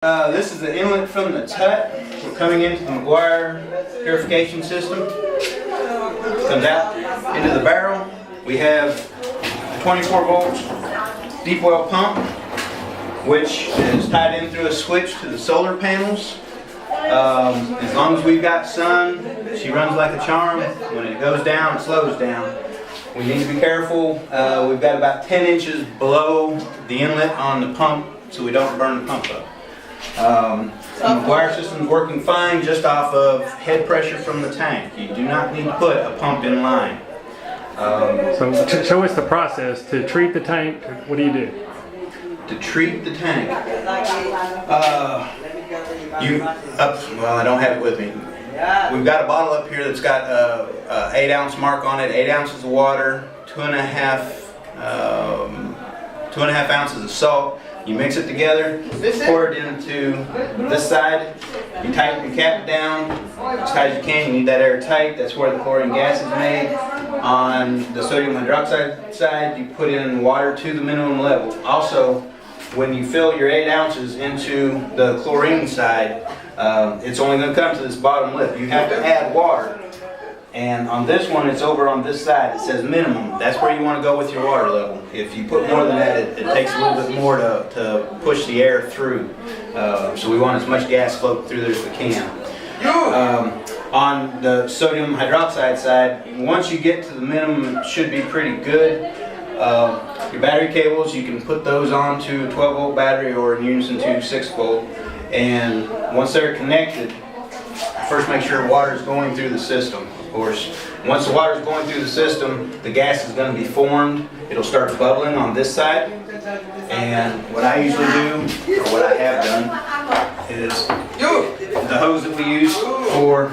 This is the inlet from the tut. We're coming into the McGuire purification system. Comes out into the barrel. We have a 24 volt deep well pump, which is tied in through a switch to the solar panels. As long as we've got sun, she runs like a charm. When it goes down, it slows down. We need to be careful. We've got about 10 inches below the inlet on the pump so we don't burn the pump up. The McGuire system is working fine just off of head pressure from the tank. You do not need to put a pump in line. So show us the process to treat the tank. What do you do? To treat the tank, well, I don't have it with me. We've got a bottle up here that's got a 8 ounce mark on it, 8 ounces of water, 2.5 ounces of salt. You mix it together, pour it into this side, you tighten the cap down as tight as you can. You need that airtight. That's where the chlorine gas is made. On the sodium hydroxide side, you put in water to the minimum level. Also, when you fill your 8 ounces into the chlorine side, it's only going to come to this bottom lip. You have to add water. And on this one, it's over on this side. It says minimum. That's where you want to go with your water level. If you put more than that, it takes a little bit more to push the air through. So we want as much gas floating through there as we can. On the sodium hydroxide side, once you get to the minimum, it should be pretty good. Your battery cables, you can put those onto a 12 volt battery or in unison to 6 volt. And once they're connected, first make sure water is going through the system. Of course, once the water is going through the system, the gas is going to be formed. It'll start bubbling on this side. And what I usually do, or what I have done, is the hose that we use for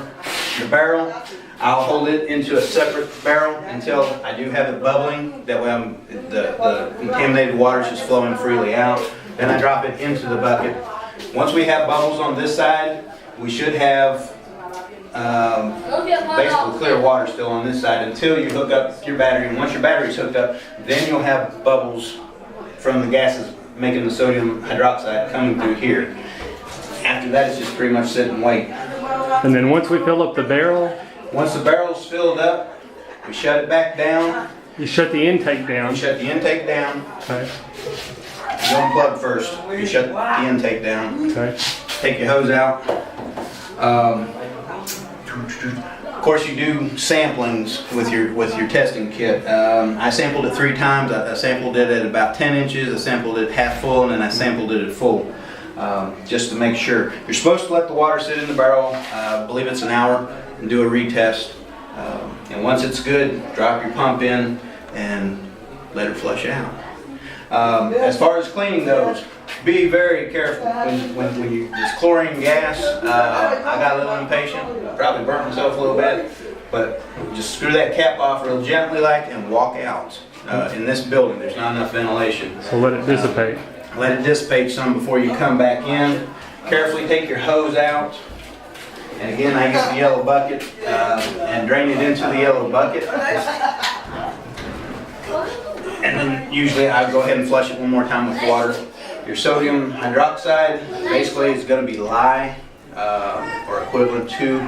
the barrel, I'll hold it into a separate barrel until I do have it bubbling. That way the contaminated water is just flowing freely out. Then I drop it into the bucket. Once we have bubbles on this side, we should have basically clear water still on this side until you hook up your battery. And once your battery's hooked up, then you'll have bubbles from the gases making the sodium hydroxide coming through here. After that, it's just pretty much sit and wait. And then once we fill up the barrel? Once the barrel's filled up, we shut it back down. You shut the intake down? You shut the intake down. Okay. You unplug first. You shut the intake down. Okay. Take your hose out. Of course, you do samplings with your testing kit. I sampled it 3 times. I sampled it at about 10 inches. I sampled it half full, and then I sampled it at full, just to make sure. You're supposed to let the water sit in the barrel. I believe it's an hour, and do a retest. And once it's good, drop your pump in and let it flush out. As far as cleaning goes, be very careful when you this chlorine gas. I got a little impatient, probably burnt myself a little bit, but just screw that cap off real gently and walk out. In this building, there's not enough ventilation. So let it dissipate. Let it dissipate some before you come back in. Carefully take your hose out. And again, I use the yellow bucket and drain it into the yellow bucket. And then usually I go ahead and flush it one more time with water. Your sodium hydroxide basically is going to be lye or equivalent to.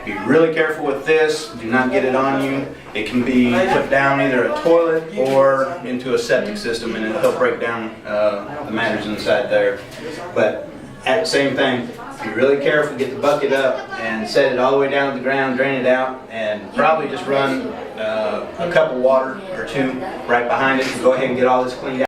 Be really careful with this. Do not get it on you. It can be put down either a toilet or into a septic system, and it'll help break down the matters inside there. But at the same thing, be really careful. Get the bucket up and set it all the way down to the ground. Drain it out, and probably just run a cup of water or 2 right behind it, and go ahead and get all this cleaned out.